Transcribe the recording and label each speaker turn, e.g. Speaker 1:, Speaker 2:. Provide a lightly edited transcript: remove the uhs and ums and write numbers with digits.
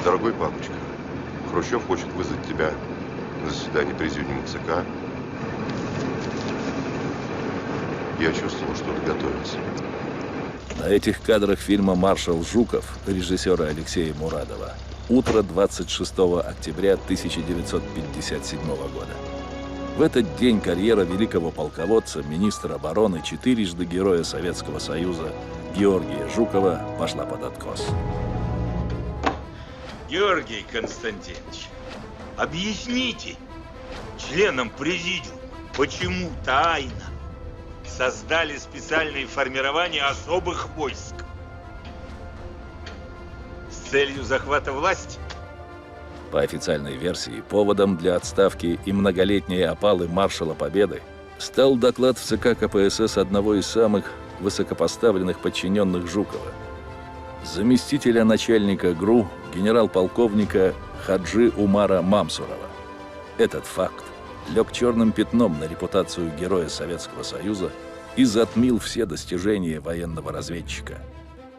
Speaker 1: Дорогой папочка, Хрущев хочет вызвать тебя на заседание президиума ЦК. Я чувствовал, что-то готовится.
Speaker 2: На этих кадрах фильма «Маршал Жуков» режиссера Алексея Мурадова. Утро 26 октября 1957 года. В этот день карьера великого полководца, министра обороны, четырежды Героя Советского Союза Георгия Жукова пошла под откос.
Speaker 3: Георгий Константинович, объясните членам президиума, почему тайно создали специальные формирования особых войск с целью захвата власти?
Speaker 2: По официальной версии, поводом для отставки и многолетней опалы маршала Победы стал доклад в ЦК КПСС одного из самых высокопоставленных подчиненных Жукова, заместителя начальника ГРУ, генерал-полковника Хаджи Умара Мамсурова. Этот факт лег черным пятном на репутацию Героя Советского Союза и затмил все достижения военного разведчика.